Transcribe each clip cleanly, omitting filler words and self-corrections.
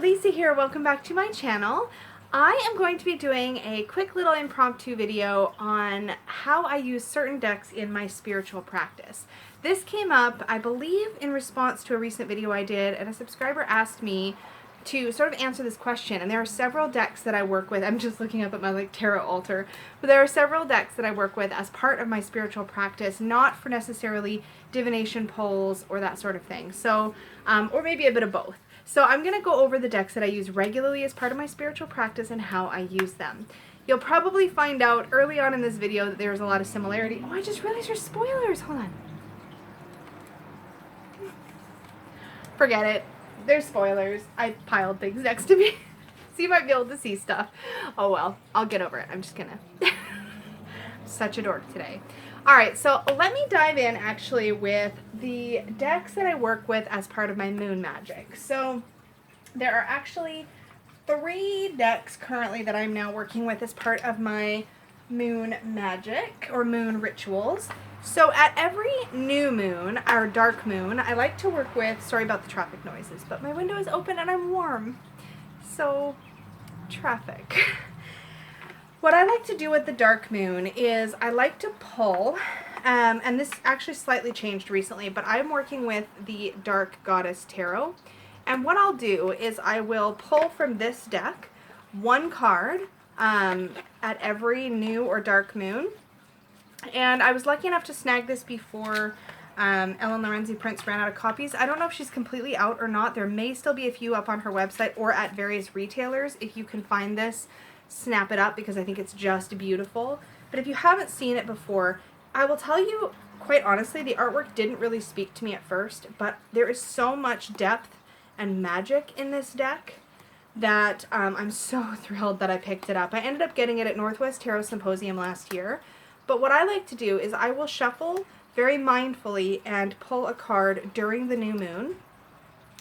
Lisa here. Welcome back to my channel. I am going to be doing a quick little impromptu video on how I use certain decks in my spiritual practice. This came up, I believe, in response to a recent video I did, and a subscriber asked me to sort of answer this question. And there are several decks that I work with. I'm just looking up at my tarot altar, but there are several decks that I work with as part of my spiritual practice, not for necessarily divination pulls or that sort of thing. So, or maybe a bit of both. So I'm going to go over the decks that I use regularly as part of my spiritual practice and how I use them. You'll probably find out early on in this video that there's a lot of similarity. Oh, I just realized there's spoilers. Hold on. Forget it. There's spoilers. I piled things next to me. So you might be able to see stuff. Oh well, I'll get over it. I'm just gonna... Such a dork today. Alright, so let me dive in actually with the decks that I work with as part of my moon magic. So there are actually 3 decks currently that I'm now working with as part of my moon magic or moon rituals. So at every new moon, or dark moon, I like to work with, sorry about the traffic noises, but my window is open and I'm warm. So, traffic. What I like to do with the dark moon is I like to pull, and this actually slightly changed recently, but I'm working with the Dark Goddess Tarot. And what I'll do is I will pull from this deck 1 card at every new or dark moon. And I was lucky enough to snag this before Ellen Lorenzi Prince ran out of copies. I don't know if she's completely out or not. There may still be a few up on her website or at various retailers. If you can find this, snap it up because I think it's just beautiful. But if you haven't seen it before, I will tell you, quite honestly, the artwork didn't really speak to me at first, but there is so much depth and magic in this deck that I'm so thrilled that I picked it up. I ended up getting it at Northwest Tarot Symposium last year. But what I like to do is I will shuffle very mindfully and pull a card during the new moon.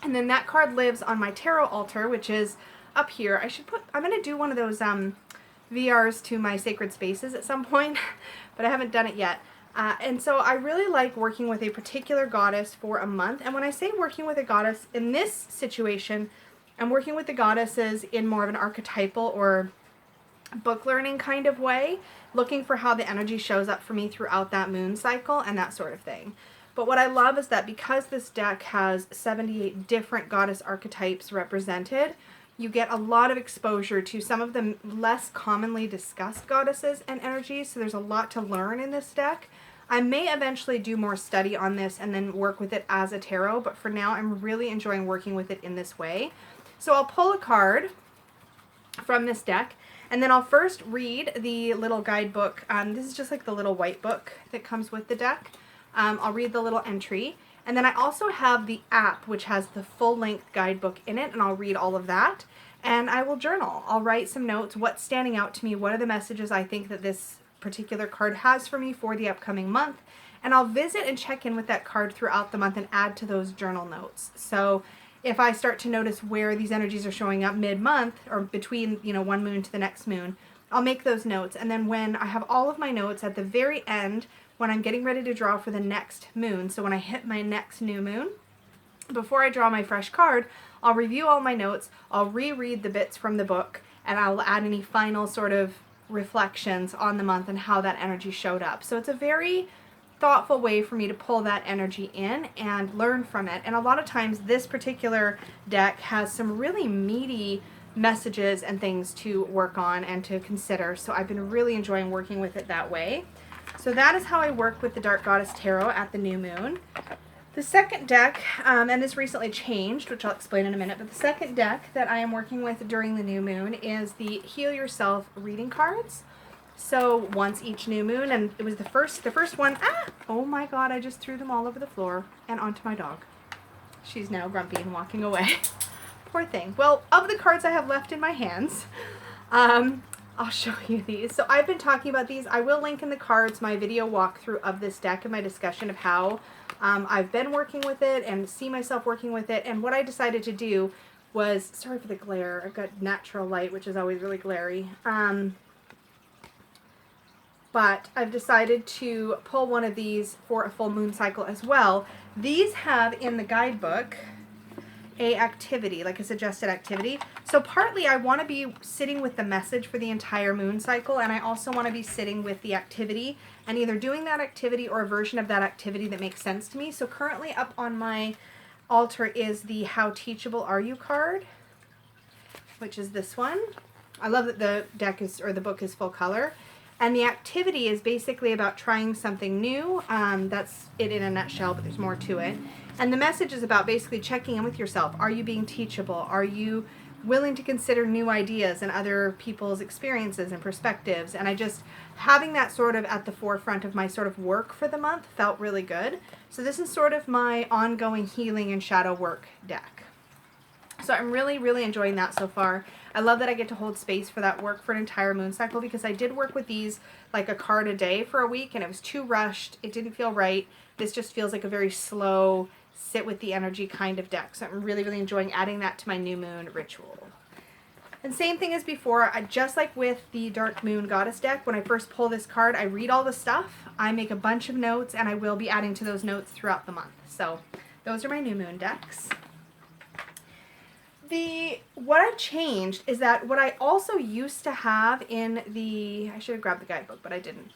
And then that card lives on my tarot altar, which is up here. I'm going to do one of those VRs to my sacred spaces at some point, but I haven't done it yet. And so I really like working with a particular goddess for a month. And when I say working with a goddess, in this situation, I'm working with the goddesses in more of an archetypal or book learning kind of way, looking for how the energy shows up for me throughout that moon cycle and that sort of thing. But what I love is that because this deck has 78 different goddess archetypes represented, you get a lot of exposure to some of the less commonly discussed goddesses and energies, so there's a lot to learn in this deck. I may eventually do more study on this and then work with it as a tarot, but for now I'm really enjoying working with it in this way. So I'll pull a card from this deck, and then I'll first read the little guidebook. This is just like the little white book that comes with the deck. I'll read the little entry. And then I also have the app, which has the full-length guidebook in it, and I'll read all of that. And I will journal. I'll write some notes, what's standing out to me, what are the messages I think that this particular card has for me for the upcoming month. And I'll visit and check in with that card throughout the month and add to those journal notes. So if I start to notice where these energies are showing up mid-month or between, one moon to the next moon, I'll make those notes. And then when I have all of my notes at the very end, when I'm getting ready to draw for the next moon, so when I hit my next new moon, before I draw my fresh card, I'll review all my notes, I'll reread the bits from the book, and I'll add any final sort of reflections on the month and how that energy showed up. So it's a very thoughtful way for me to pull that energy in and learn from it. And a lot of times this particular deck has some really meaty messages and things to work on and to consider. So I've been really enjoying working with it that way. So that is how I work with the Dark Goddess Tarot at the new moon. The second deck, and this recently changed, which I'll explain in a minute, but the second deck that I am working with during the new moon is the Heal Yourself reading cards. So once each new moon, and it was the first one, oh my god, I just threw them all over the floor and onto my dog. She's now grumpy and walking away. Poor thing. Well, of the cards I have left in my hands, I'll show you these. So I've been talking about these. I will link in the cards my video walkthrough of this deck and my discussion of how I've been working with it and see myself working with it. And what I decided to do was, sorry for the glare, I've got natural light, which is always really glary. But I've decided to pull one of these for a full moon cycle as well. These have in the guidebook a activity, like a suggested activity. So partly I want to be sitting with the message for the entire moon cycle, and I also want to be sitting with the activity and either doing that activity or a version of that activity that makes sense to me. So currently up on my altar is the How Teachable Are You card, which is this one. I love that the deck is, or the book is full color. And the activity is basically about trying something new. That's it in a nutshell, but there's more to it. And the message is about basically checking in with yourself. Are you being teachable? Are you willing to consider new ideas and other people's experiences and perspectives? And I just, having that sort of at the forefront of my sort of work for the month felt really good. So this is sort of my ongoing healing and shadow work deck. So I'm really, really enjoying that so far. I love that I get to hold space for that work for an entire moon cycle, because I did work with these like a card a day for a week and it was too rushed. It didn't feel right. This just feels like a very slow, sit with the energy kind of deck. So I'm really, really enjoying adding that to my new moon ritual. And same thing as before, just like with the Dark Moon Goddess deck, when I first pull this card, I read all the stuff, I make a bunch of notes, and I will be adding to those notes throughout the month. So those are my new moon decks. What I changed is that what I also used to have in the, I should have grabbed the guidebook, but I didn't.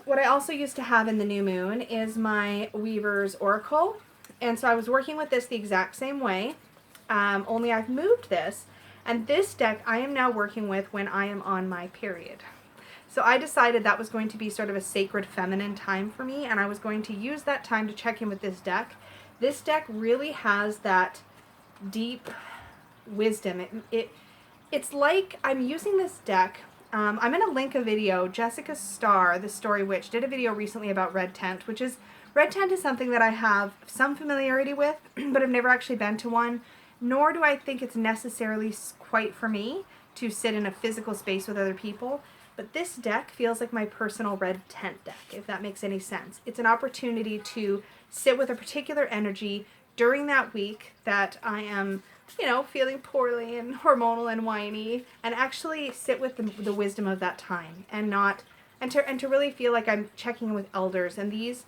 What I also used to have in the new moon is my Weaver's Oracle. And so I was working with this the exact same way, only I've moved this. And this deck I am now working with when I am on my period. So I decided that was going to be sort of a sacred feminine time for me, and I was going to use that time to check in with this deck. This deck really has that deep wisdom. It's like I'm using this deck. I'm going to link a video. Jessica Starr, the Story Witch, did a video recently about red tent, red tent is something that I have some familiarity with, but I've never actually been to one, nor do I think it's necessarily quite for me to sit in a physical space with other people. But this deck feels like my personal red tent deck, if that makes any sense. It's an opportunity to sit with a particular energy during that week that I am, feeling poorly and hormonal and whiny, and actually sit with the wisdom of that time, and to really feel like I'm checking in with elders. And these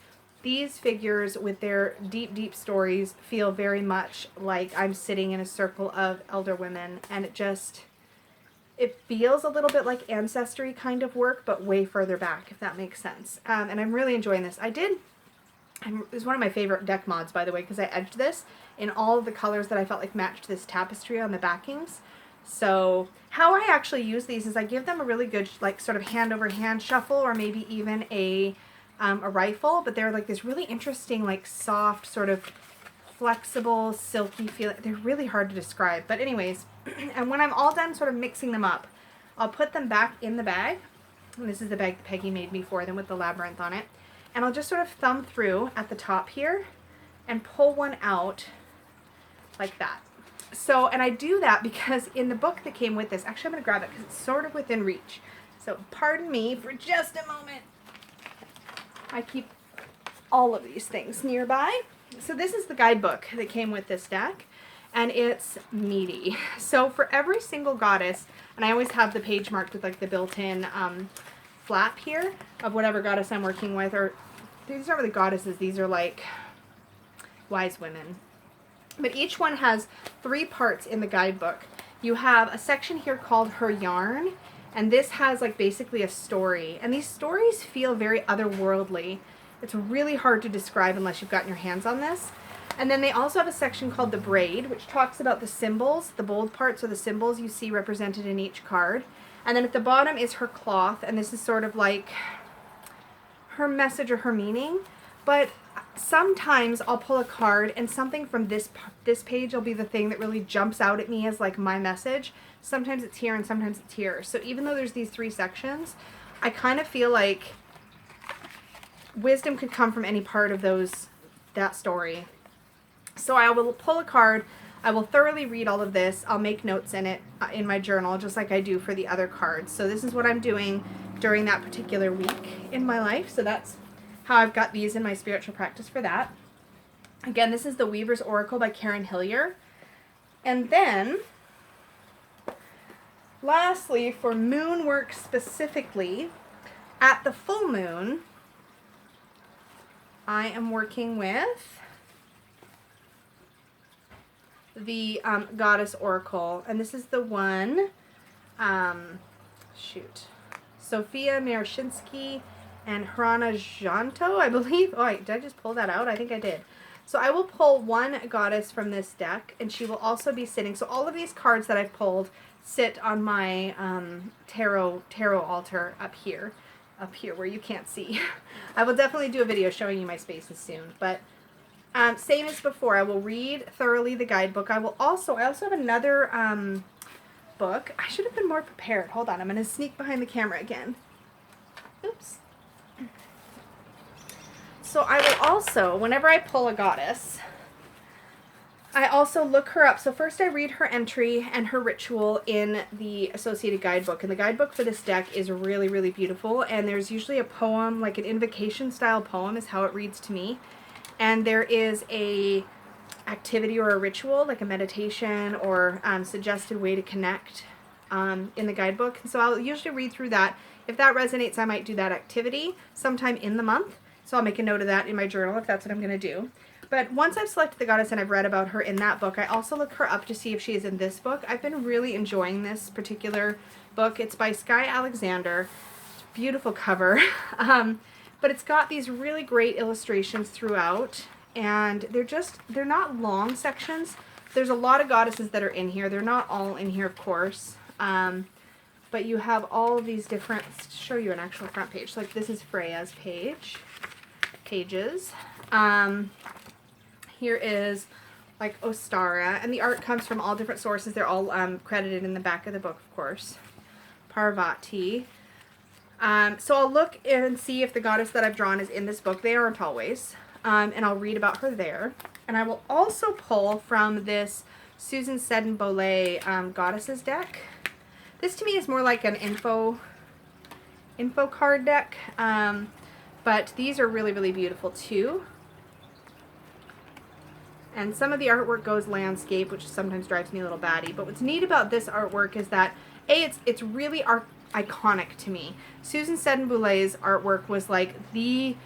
figures with their deep, deep stories feel very much like I'm sitting in a circle of elder women, and it feels a little bit like ancestry kind of work, but way further back, if that makes sense. And I'm really enjoying this. It was one of my favorite deck mods, by the way, because I edged this in all of the colors that I felt like matched this tapestry on the backings. So how I actually use these is I give them a really good, like, sort of hand-over-hand shuffle, or maybe even a rifle, but they're like this really interesting, like, soft, sort of flexible, silky feel. They're really hard to describe. But anyways, and when I'm all done sort of mixing them up, I'll put them back in the bag. And this is the bag that Peggy made me for them with the labyrinth on it. And I'll just sort of thumb through at the top here and pull one out like that. So, and I do that because in the book that came with this, actually I'm going to grab it because it's sort of within reach. So pardon me for just a moment. I keep all of these things nearby. So this is the guidebook that came with this deck, and it's meaty. So for every single goddess, and I always have the page marked with like the built-in flap here of whatever goddess I'm working with, or these aren't really goddesses, these are like wise women. But each one has 3 parts in the guidebook. You have a section here called Her Yarn, and this has like basically a story. And these stories feel very otherworldly. It's really hard to describe unless you've gotten your hands on this. And then they also have a section called The Braid, which talks about the symbols. The bold parts are the symbols you see represented in each card. And then at the bottom is her cloth, and this is sort of like her message or her meaning. But sometimes I'll pull a card and something from this page will be the thing that really jumps out at me as like my message. Sometimes it's here and sometimes it's here. So even though there's these 3 sections, I kind of feel like wisdom could come from any part of that story. So I will pull a card, I will thoroughly read all of this, I'll make notes in it in my journal just like I do for the other cards. So this is what I'm doing during that particular week in my life. So that's how I've got these in my spiritual practice for that. Again, this is the Weaver's Oracle by Karen Hillier. And then lastly, for moon work specifically, at the full moon, I am working with the Goddess Oracle. And this is the one, Sophia Marashinsky and Hrana Janto, I believe. Oh, did I just pull that out? I think I did. So I will pull one goddess from this deck, and she will also be sitting. So all of these cards that I've pulled sit on my tarot altar up here where you can't see. I will definitely do a video showing you my spaces soon. But same as before, I will read thoroughly the guidebook. I also have another book. I should have been more prepared. Hold on, I'm going to sneak behind the camera again. Oops. So I will also, whenever I pull a goddess, I also look her up. So first I read her entry and her ritual in the associated guidebook. And the guidebook for this deck is really, really beautiful. And there's usually a poem, like an invocation style poem is how it reads to me. And there is a activity or a ritual, like a meditation or suggested way to connect in the guidebook. And so I'll usually read through that. If that resonates, I might do that activity sometime in the month. So I'll make a note of that in my journal if that's what I'm going to do. But once I've selected the goddess and I've read about her in that book, I also look her up to see if she is in this book. I've been really enjoying this particular book. It's by Sky Alexander. Beautiful cover. But it's got these really great illustrations throughout. And they're not long sections. There's a lot of goddesses that are in here. They're not all in here, of course. But you have all these different, show you an actual front page. Like this is Freya's pages. Here is like Ostara, and the art comes from all different sources. They're all credited in the back of the book, of course. Parvati. So I'll look and see if the goddess that I've drawn is in this book. They aren't always. And I'll read about her there. And I will also pull from this Susan Seddon-Boulay Goddesses deck. This to me is more like an info card deck. But these are really, really beautiful too. And some of the artwork goes landscape, which sometimes drives me a little batty. But what's neat about this artwork is that, it's really iconic to me. Susan Seddon-Boulay's artwork was like the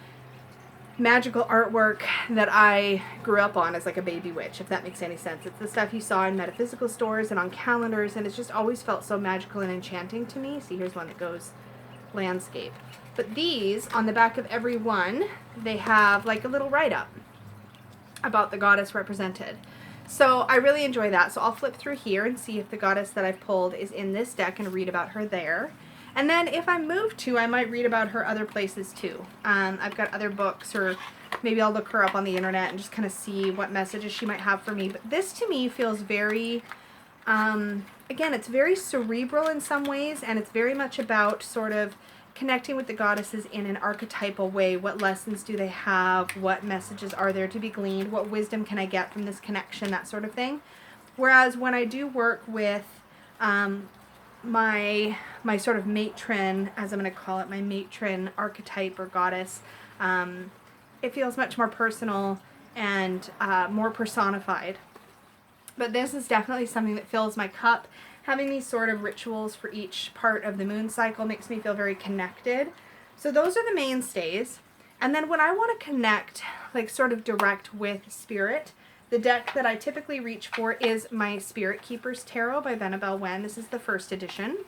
magical artwork that I grew up on as like a baby witch, if that makes any sense. It's the stuff you saw in metaphysical stores and on calendars, and it's just always felt so magical and enchanting to me. See, here's one that goes landscape. But these, on the back of every one, they have like a little write-up about the goddess represented. So I really enjoy that. So I'll flip through here and see if the goddess that I've pulled is in this deck and read about her there. And then if I move to, I might read about her other places too. I've got other books, or maybe I'll look her up on the internet and just kind of see what messages she might have for me. But this to me feels very, again, it's very cerebral in some ways, and it's very much about sort of connecting with the goddesses in an archetypal way. What lessons do they have? What messages are there to be gleaned? What wisdom can I get from this connection? That sort of thing. Whereas when I do work with my sort of matron, as I'm going to call it, my matron archetype or goddess, it feels much more personal and more personified. But this is definitely something that fills my cup. Having these sort of rituals for each part of the moon cycle makes me feel very connected. So those are the mainstays. And then when I want to connect, like sort of direct with spirit, the deck that I typically reach for is my Spirit Keepers Tarot by Venabelle Wen. This is the first edition.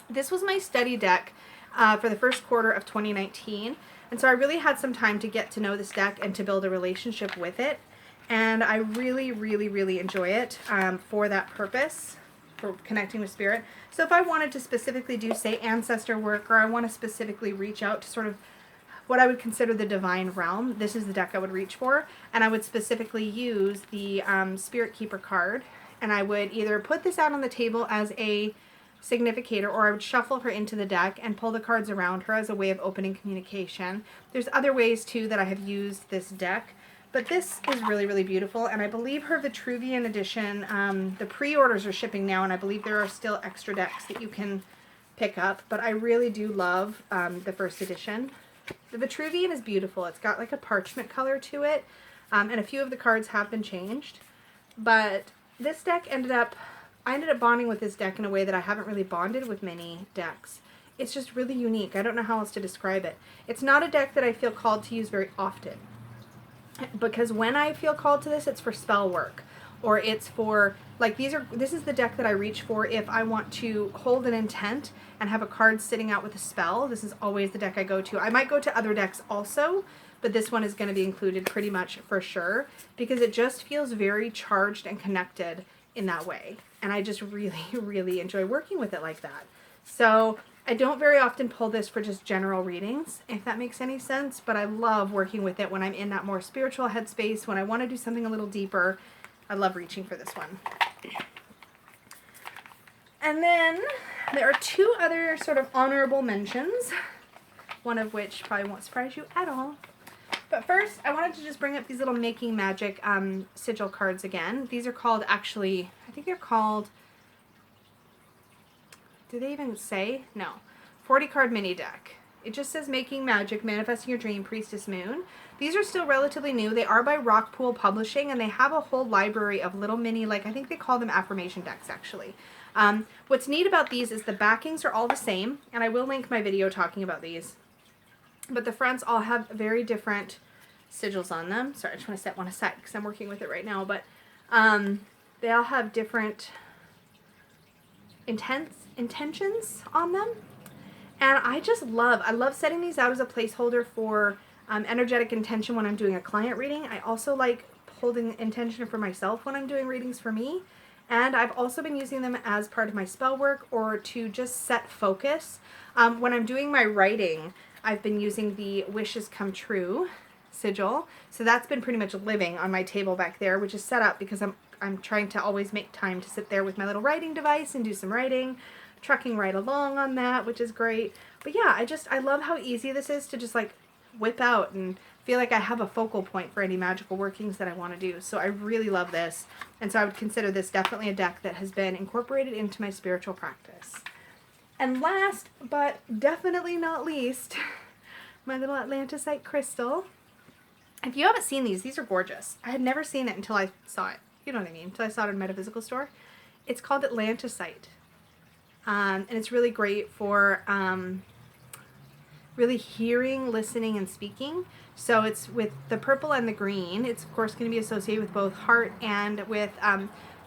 This was my study deck for the first quarter of 2019. And so I really had some time to get to know this deck and to build a relationship with it. And I really, really, really enjoy it for that purpose, for connecting with spirit. So if I wanted to specifically do, say, ancestor work, or I want to specifically reach out to sort of what I would consider the divine realm, this is the deck I would reach for. And I would specifically use the Spirit Keeper card. And I would either put this out on the table as a significator, or I would shuffle her into the deck and pull the cards around her as a way of opening communication. There's other ways, too, that I have used this deck. But this is really, really beautiful, and I believe her Vitruvian edition, the pre-orders are shipping now, and I believe there are still extra decks that you can pick up, but I really do love the first edition. The Vitruvian is beautiful. It's got like a parchment color to it, and a few of the cards have been changed, but this deck I ended up bonding with this deck in a way that I haven't really bonded with many decks. It's just really unique. I don't know how else to describe it. It's not a deck that I feel called to use very often, because when I feel called to this, it's for spell work, or it's for, like, this is the deck that I reach for if I want to hold an intent and have a card sitting out with a spell. This is always the deck I go to. I might go to other decks also, but this one is going to be included pretty much for sure because it just feels very charged and connected in that way. And I just really, really enjoy working with it like that. So I don't very often pull this for just general readings, if that makes any sense, but I love working with it when I'm in that more spiritual headspace, when I want to do something a little deeper. I love reaching for this one. And then there are two other sort of honorable mentions, one of which probably won't surprise you at all. But first, I wanted to just bring up these little Making Magic sigil cards again. These are called, actually, I think they're called, do they even say? No. 40 card mini deck. It just says Making Magic, Manifesting Your Dream, Priestess Moon. These are still relatively new. They are by Rockpool Publishing, and they have a whole library of little mini, like, I think they call them affirmation decks, actually. What's neat about these is the backings are all the same, and I will link my video talking about these. But the fronts all have very different sigils on them. Sorry, I just want to set one aside because I'm working with it right now. But they all have different intentions on them. And I just I love setting these out as a placeholder for energetic intention when I'm doing a client reading. I also like holding intention for myself when I'm doing readings for me. And I've also been using them as part of my spell work or to just set focus. When I'm doing my writing, I've been using the Wishes Come True sigil. So that's been pretty much living on my table back there, which is set up because I'm trying to always make time to sit there with my little writing device and do some writing, trucking right along on that, which is great. But yeah, I love how easy this is to just like whip out and feel like I have a focal point for any magical workings that I want to do. So I really love this. And so I would consider this definitely a deck that has been incorporated into my spiritual practice. And last, but definitely not least, my little Atlantisite crystal. If you haven't seen these are gorgeous. I had never seen it until I saw it. You know what I mean? Until I saw it in a metaphysical store. It's called Atlantisite. And it's really great for really hearing, listening, and speaking. So it's with the purple and the green. It's, of course, going to be associated with both heart and with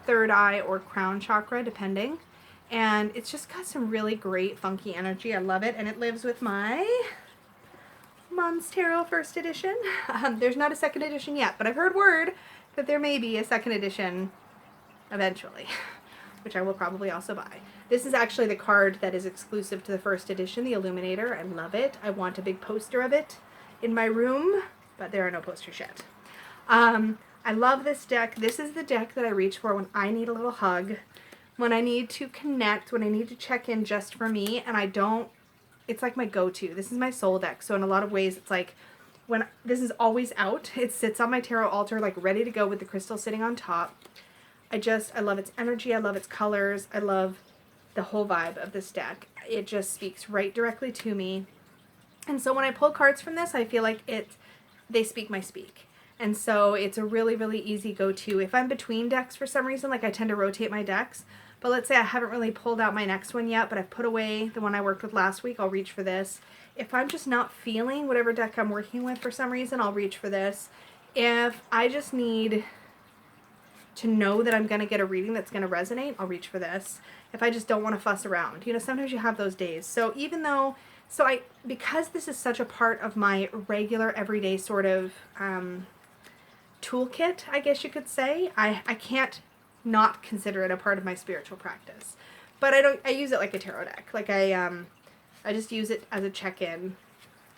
third eye or crown chakra, depending. And it's just got some really great funky energy. I love it. And it lives with my Mom's Tarot first edition. There's not a second edition yet, but I've heard word that there may be a second edition eventually, which I will probably also buy. This is actually the card that is exclusive to the first edition, the Illuminator. I love it. I want a big poster of it in my room, but there are no posters yet. I love this deck. This is the deck that I reach for when I need a little hug, when I need to connect, when I need to check in just for me, and I don't, it's like my go-to. This is my soul deck, so in a lot of ways it's like, when this is always out, it sits on my tarot altar like ready to go with the crystal sitting on top. I love its energy, I love its colors, I love the whole vibe of this deck. It just speaks right directly to me. And so when I pull cards from this, I feel like they speak my speak. And so it's a really, really easy go-to. If I'm between decks for some reason, like I tend to rotate my decks, but let's say I haven't really pulled out my next one yet, but I've put away the one I worked with last week, I'll reach for this. If I'm just not feeling whatever deck I'm working with for some reason, I'll reach for this. If I just need to know that I'm going to get a reading that's going to resonate, I'll reach for this. If I just don't want to fuss around. You know, sometimes you have those days. So because this is such a part of my regular everyday sort of toolkit, I guess you could say, I can't not consider it a part of my spiritual practice. But I use it like a tarot deck. Like I just use it as a check-in.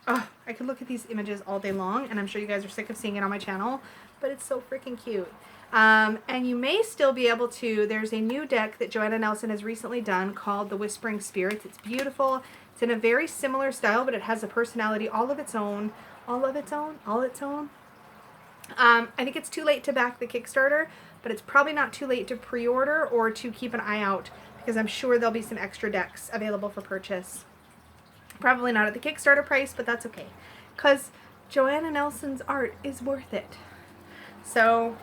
Oh, I could look at these images all day long, and I'm sure you guys are sick of seeing it on my channel, but it's so freaking cute. And you may still be able to, there's a new deck that Joanna Nelson has recently done called The Whispering Spirits. It's beautiful. It's in a very similar style, but it has a personality all of its own. I think it's too late to back the Kickstarter, but it's probably not too late to pre-order or to keep an eye out, because I'm sure there'll be some extra decks available for purchase. Probably not at the Kickstarter price, but that's okay, because Joanna Nelson's art is worth it. So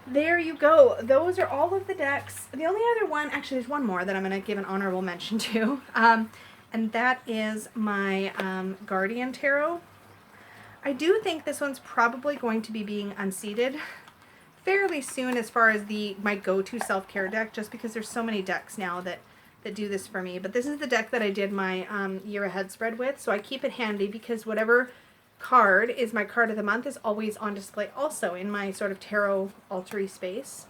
there you go. Those are all of the decks. The only other one, actually there's one more that I'm going to give an honorable mention to, and that is my Guardian Tarot. I do think this one's probably going to be being unseated fairly soon as far as my go-to self-care deck, just because there's so many decks now that do this for me. But this is the deck that I did my year ahead spread with, so I keep it handy because whatever card is my card of the month is always on display also in my sort of tarot altar-y space.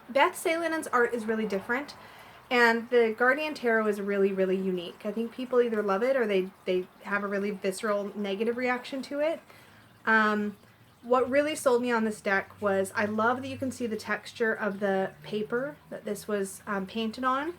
Beth Salinen's art is really different, and the Guardian Tarot is really, really unique. I think people either love it or they have a really visceral negative reaction to it. What really sold me on this deck was I love that you can see the texture of the paper that this was painted on.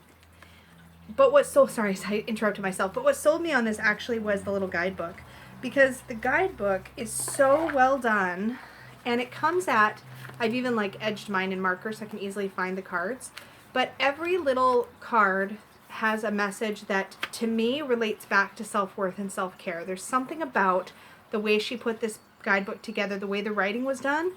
But what sorry, I interrupted myself. But what sold me on this actually was the little guidebook, because the guidebook is so well done, and it comes at, I've even like edged mine in marker so I can easily find the cards. But every little card has a message that to me relates back to self-worth and self-care. There's something about the way she put this guidebook together, the way the writing was done,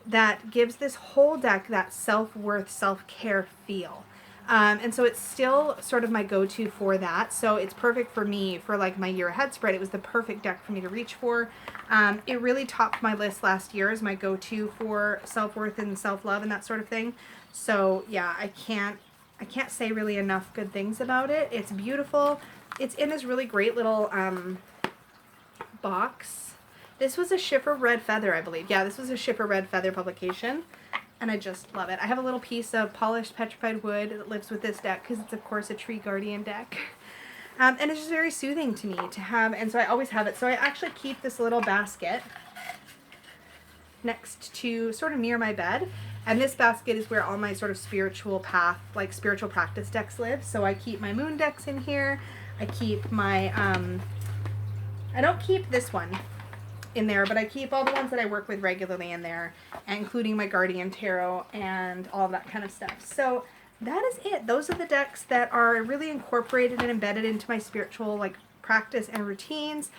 that gives this whole deck that self-worth, self-care feel. And so it's still sort of my go-to for that. So it's perfect for me for like my year ahead spread. It was the perfect deck for me to reach for. It really topped my list last year as my go-to for self-worth and self-love and that sort of thing. So yeah, I can't say really enough good things about it. It's beautiful. It's in this really great little box. This was a Shipper Red Feather, I believe. Yeah, this was a Shipper Red Feather publication. And I just love it. I have a little piece of polished petrified wood that lives with this deck because it's, of course, a Tree Guardian deck. And it's just very soothing to me to have, and so I always have it. So I actually keep this little basket next to, sort of near my bed. And this basket is where all my sort of spiritual path, like spiritual practice decks live. So I keep my moon decks in here. I keep my, I don't keep this one in there, but I keep all the ones that I work with regularly in there, including my Guardian Tarot and all that kind of stuff. So that is it. Those are the decks that are really incorporated and embedded into my spiritual like practice and routines.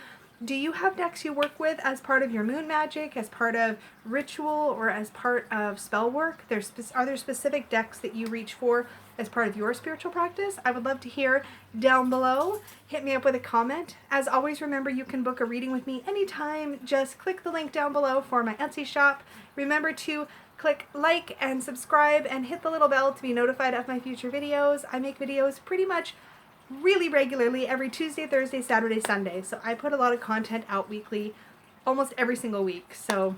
Do you have decks you work with as part of your moon magic, as part of ritual, or as part of spell work? Are there specific decks that you reach for as part of your spiritual practice? I would love to hear down below. Hit me up with a comment. As always, remember you can book a reading with me anytime. Just click the link down below for my Etsy shop. Remember to click like and subscribe and hit the little bell to be notified of my future videos. I make videos pretty much really regularly every Tuesday, Thursday, Saturday, Sunday. So I put a lot of content out weekly, almost every single week. So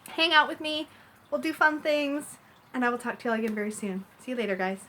hang out with me. We'll do fun things, and I will talk to you all again very soon. See you later, guys.